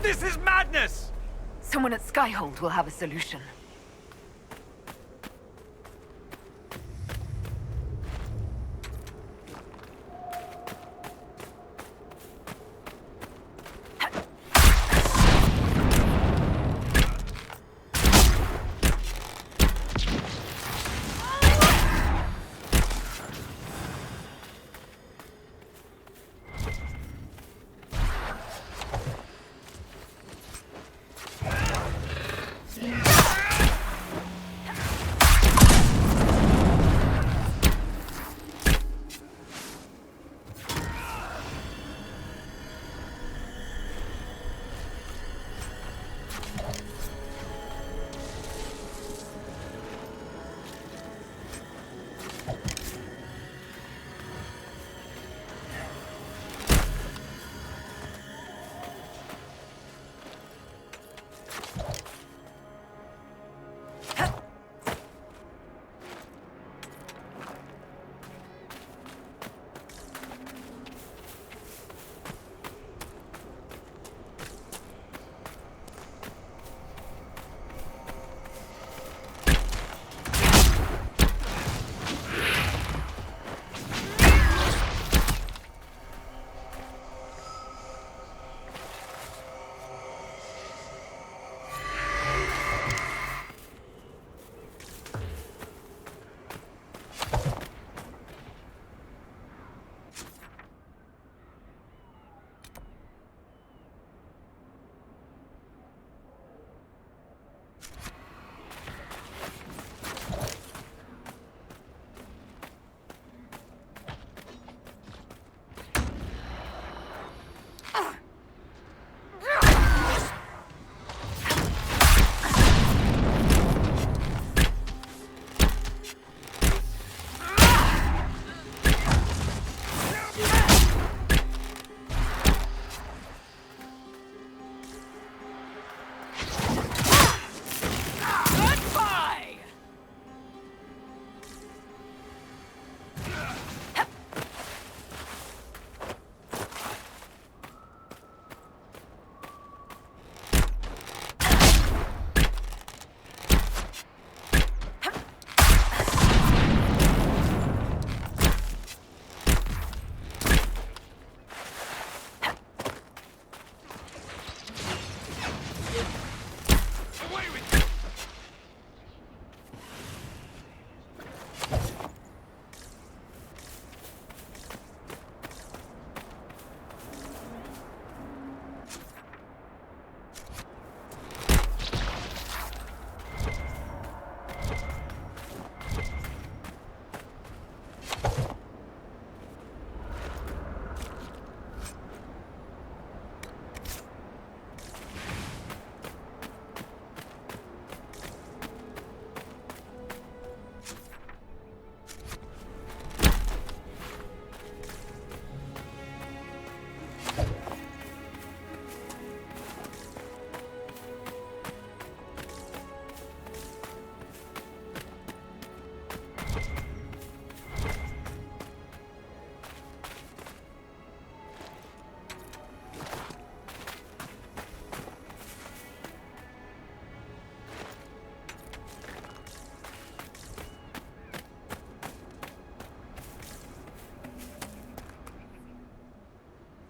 This is madness! Someone at Skyhold will have a solution.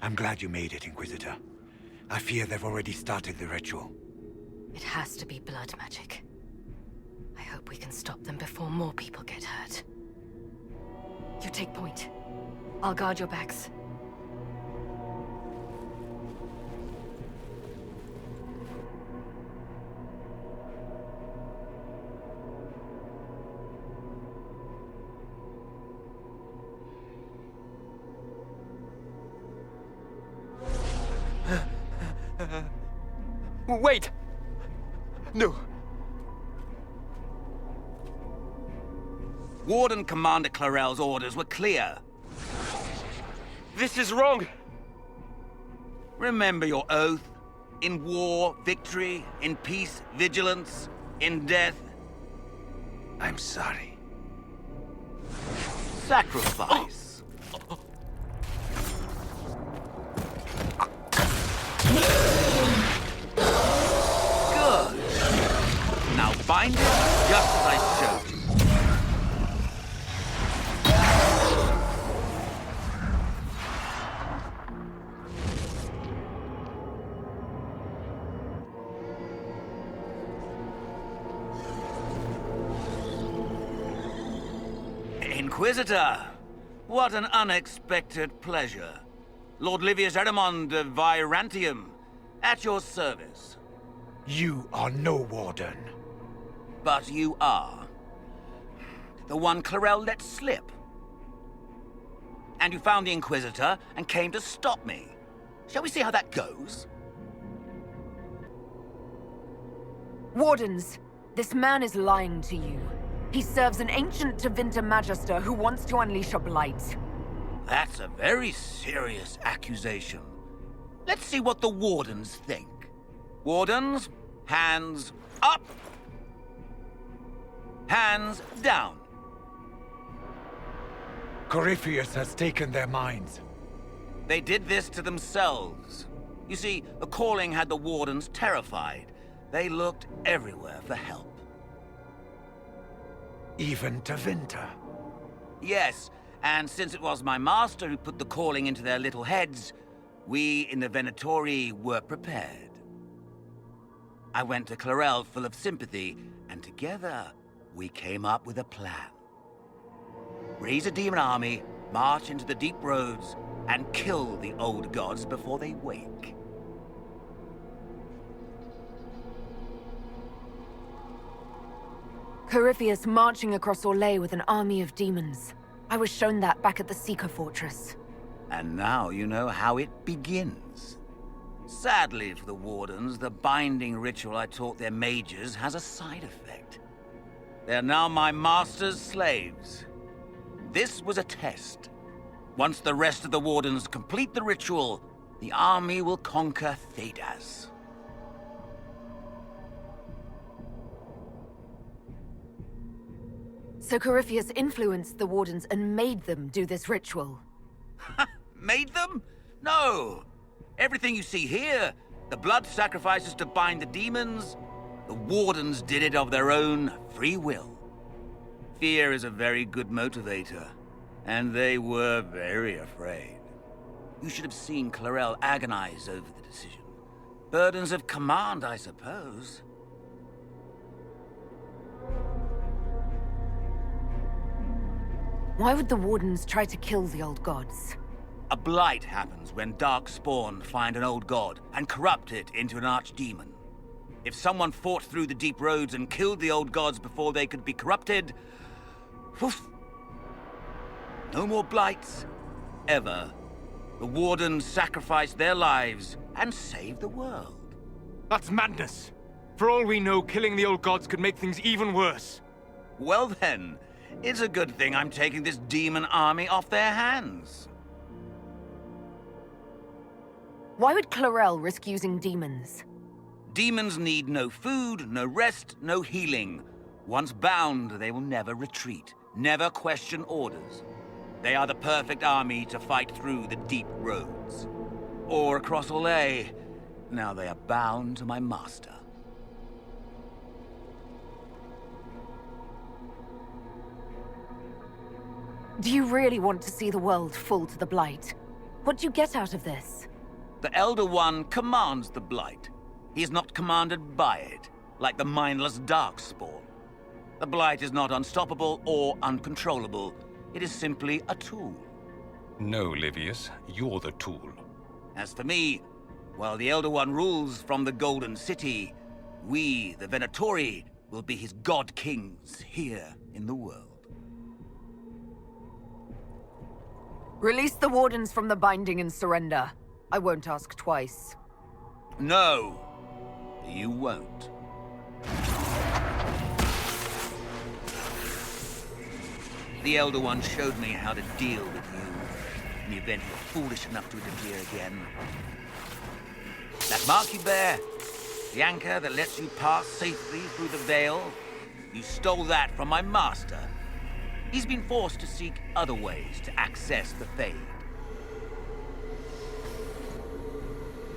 I'm glad you made it, Inquisitor. I fear they've already started the ritual. It has to be blood magic. I hope we can stop them before more people get hurt. You take point. I'll guard your backs. Wait! No. Warden Commander Clarel's orders were clear. This is wrong! Remember your oath. In war, victory. In peace, vigilance. In death, I'm sorry. sacrifice. Inquisitor, what an unexpected pleasure. Lord Livius Erimond of Virantium, at your service. You are no warden. But you are. The one Clarel let slip. And you found the Inquisitor and came to stop me. Shall we see how that goes? Wardens, this man is lying to you. He serves an ancient Tevinter Magister who wants to unleash a blight. That's a very serious accusation. Let's see what the Wardens think. Wardens, hands up. Hands down. Corypheus has taken their minds. They did this to themselves. You see, the calling had the Wardens terrified. They looked everywhere for help. Even Tevinter. Yes, and since it was my master who put the calling into their little heads, we in the Venatori were prepared. I went to Clarel full of sympathy, and together we came up with a plan. Raise a demon army, march into the deep roads, and kill the old gods before they wake. Corypheus marching across Orlais with an army of demons. I was shown that back at the Seeker Fortress. And now you know how it begins. Sadly for the Wardens, the binding ritual I taught their mages has a side effect. They're now my master's slaves. This was a test. Once the rest of the Wardens complete the ritual, the army will conquer Thedas. So Corypheus influenced the Wardens and made them do this ritual. Made them? No! Everything you see here, the blood sacrifices to bind the demons, the Wardens did it of their own free will. Fear is a very good motivator, and they were very afraid. You should have seen Clarel agonize over the decision. Burdens of command, I suppose. Why would the Wardens try to kill the old gods? A blight happens when dark spawn find an old god and corrupt it into an archdemon. If someone fought through the deep roads and killed the old gods before they could be corrupted, poof, no more blights, ever. The Wardens sacrificed their lives and saved the world. That's madness. For all we know, killing the old gods could make things even worse. Well then, it's a good thing I'm taking this demon army off their hands. Why would Clarel risk using demons? Demons need no food, no rest, no healing. Once bound, they will never retreat, never question orders. They are the perfect army to fight through the deep roads. Or across Orlais. Now they are bound to my master. Do you really want to see the world fall to the Blight? What do you get out of this? The Elder One commands the Blight. He is not commanded by it, like the mindless Darkspawn. The Blight is not unstoppable or uncontrollable. It is simply a tool. No, Livius, you're the tool. As for me, while the Elder One rules from the Golden City, we, the Venatori, will be his god-kings here in the world. Release the Wardens from the binding and surrender. I won't ask twice. No, you won't. The Elder One showed me how to deal with you in the event you're foolish enough to interfere again. That mark you bear, the anchor that lets you pass safely through the veil, you stole that from my master. He's been forced to seek other ways to access the Fade.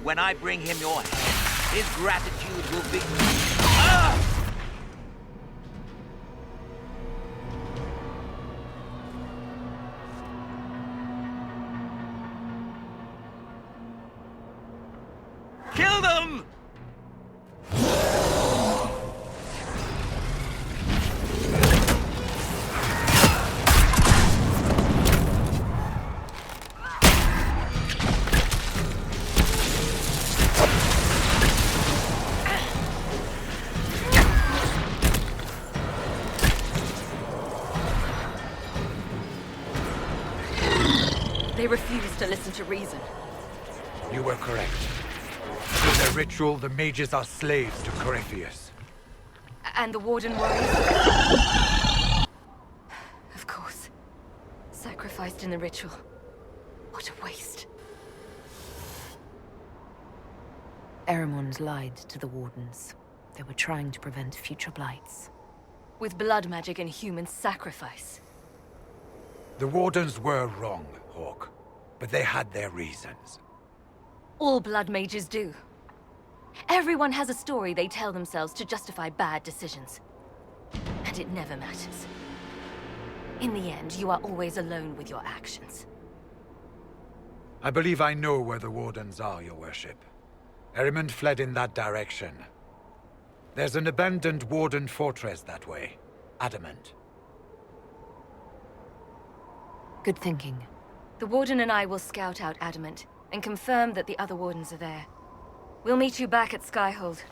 When I bring him your head, his gratitude will be... Ah! Kill them! They refuse to listen to reason. You were correct. Through their ritual, the mages are slaves to Corypheus. And the Warden worries? Of course. Sacrificed in the ritual. What a waste. Erimond lied to the Wardens. They were trying to prevent future blights. With blood magic and human sacrifice. The Wardens were wrong, Hawk. But they had their reasons. All blood mages do. Everyone has a story they tell themselves to justify bad decisions. And it never matters. In the end, you are always alone with your actions. I believe I know where the Wardens are, Your Worship. Erimond fled in that direction. There's an abandoned Warden fortress that way. Adamant. Good thinking. The Warden and I will scout out Adamant and confirm that the other Wardens are there. We'll meet you back at Skyhold.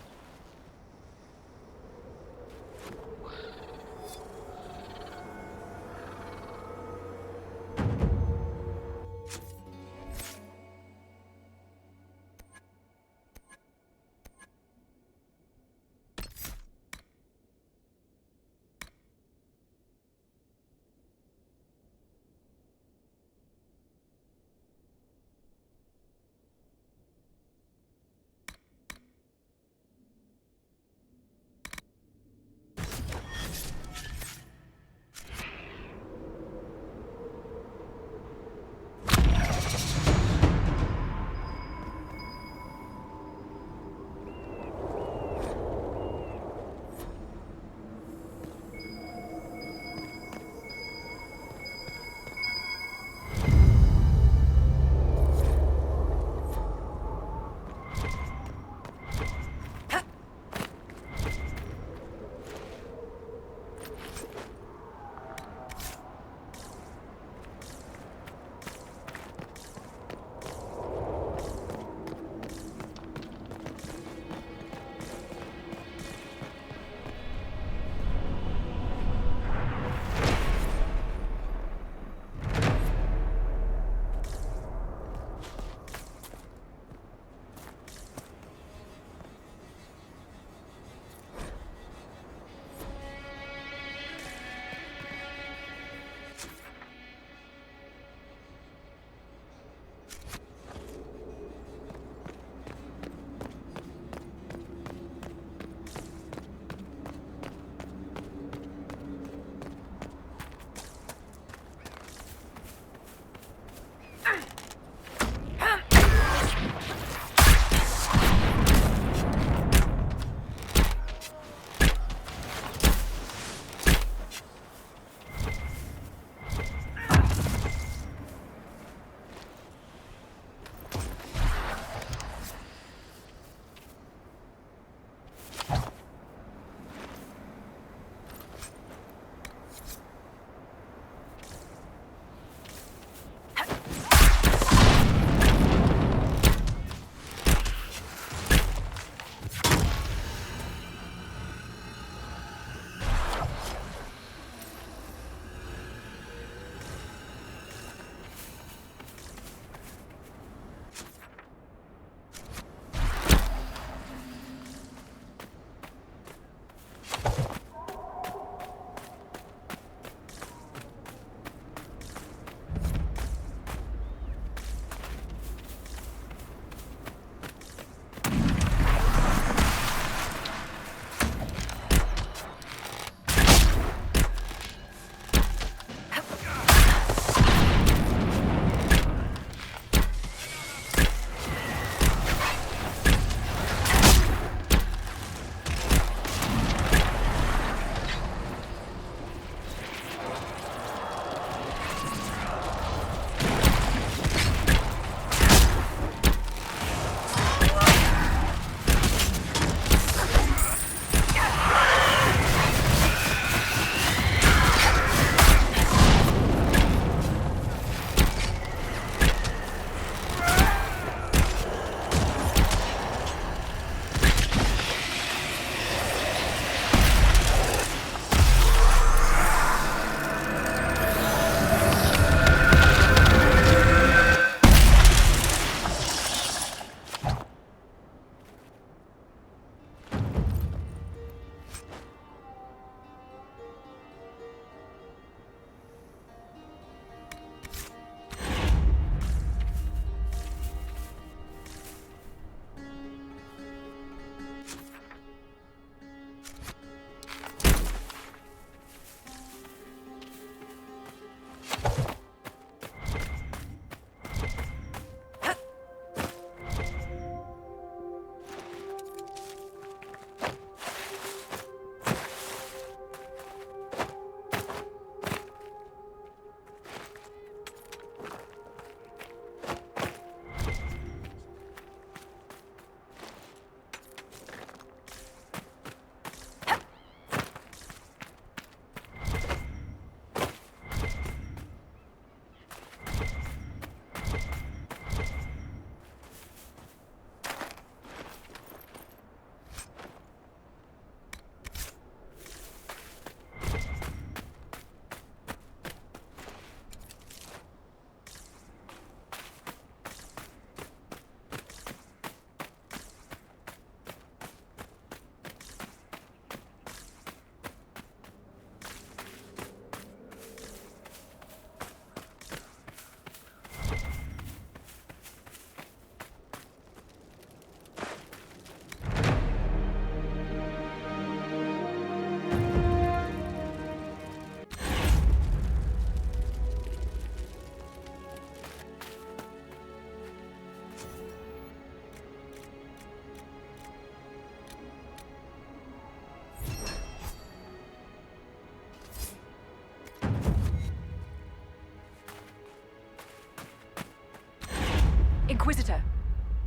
Inquisitor,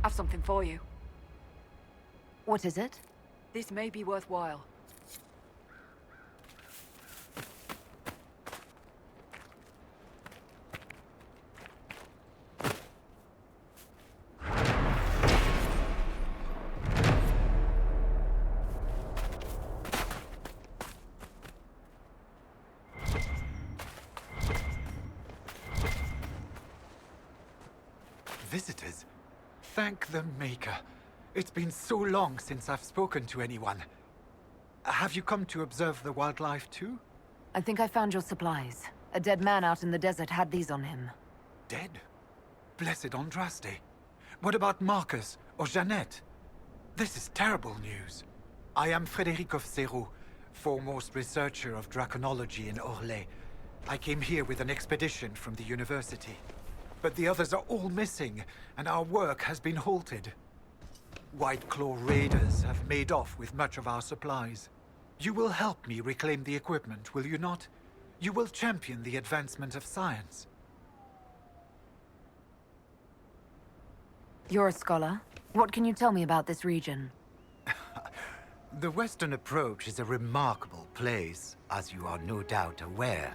I've something for you. What is it? This may be worthwhile. Visitors? Thank the Maker. It's been so long since I've spoken to anyone. Have you come to observe the wildlife too? I think I found your supplies. A dead man out in the desert had these on him. Dead? Blessed Andraste. What about Marcus or Jeannette? This is terrible news. I am Frédéric of Serrault, foremost researcher of draconology in Orlais. I came here with an expedition from the university. But the others are all missing, and our work has been halted. White Claw raiders have made off with much of our supplies. You will help me reclaim the equipment, will you not? You will champion the advancement of science. You're a scholar. What can you tell me about this region? The Western approach is a remarkable place, as you are no doubt aware.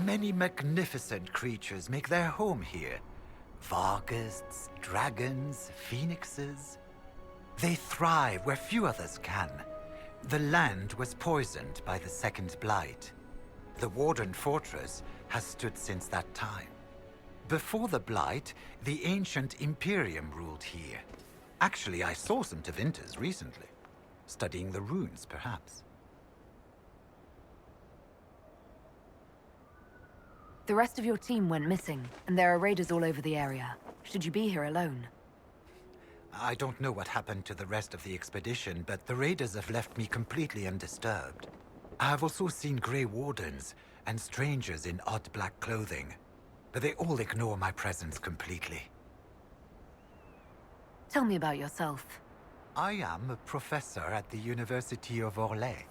Many magnificent creatures make their home here. Varghests, dragons, phoenixes. They thrive where few others can. The land was poisoned by the Second Blight. The Warden Fortress has stood since that time. Before the Blight, the ancient Imperium ruled here. Actually, I saw some Tevinters recently. Studying the runes, perhaps. The rest of your team went missing, and there are raiders all over the area. Should you be here alone? I don't know what happened to the rest of the expedition, but the raiders have left me completely undisturbed. I have also seen Grey Wardens and strangers in odd black clothing, but they all ignore my presence completely. Tell me about yourself. I am a professor at the University of Orlais.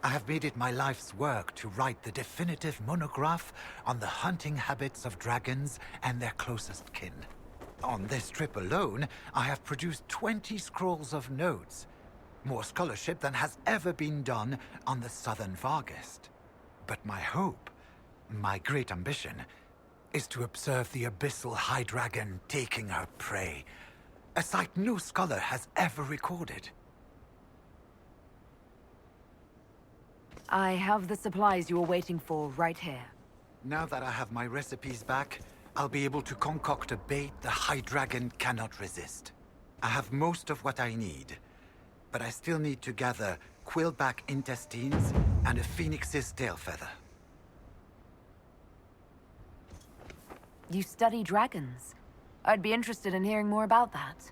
I have made it my life's work to write the definitive monograph on the hunting habits of dragons and their closest kin. On this trip alone, I have produced 20 scrolls of notes. More scholarship than has ever been done on the Southern Varghest. But my hope, my great ambition, is to observe the abyssal high dragon taking her prey. A sight no scholar has ever recorded. I have the supplies you were waiting for right here. Now that I have my recipes back, I'll be able to concoct a bait the High Dragon cannot resist. I have most of what I need, but I still need to gather quillback intestines and a phoenix's tail feather. You study dragons. I'd be interested in hearing more about that.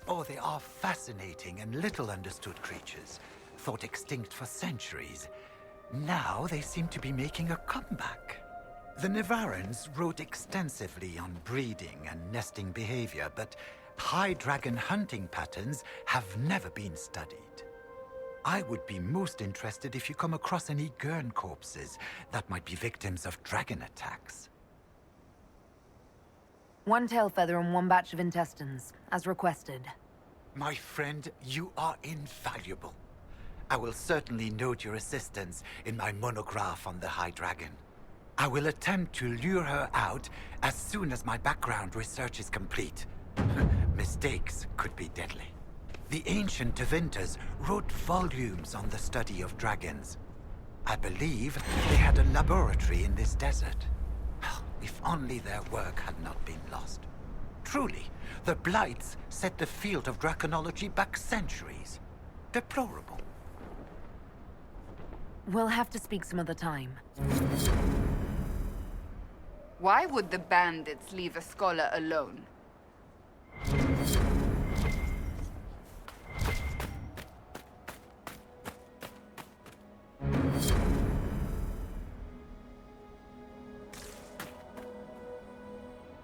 Oh, they are fascinating and little understood creatures, thought extinct for centuries. Now they seem to be making a comeback. The Nevarrans wrote extensively on breeding and nesting behavior, but high dragon hunting patterns have never been studied. I would be most interested if you come across any Gurn corpses that might be victims of dragon attacks. 1 tail feather and 1 batch of intestines, as requested. My friend, you are invaluable. I will certainly note your assistance in my monograph on the High Dragon. I will attempt to lure her out as soon as my background research is complete. Mistakes could be deadly. The ancient Tevinters wrote volumes on the study of dragons. I believe they had a laboratory in this desert. If only their work had not been lost. Truly, the Blights set the field of draconology back centuries. Deplorable. We'll have to speak some other time. Why would the bandits leave a scholar alone?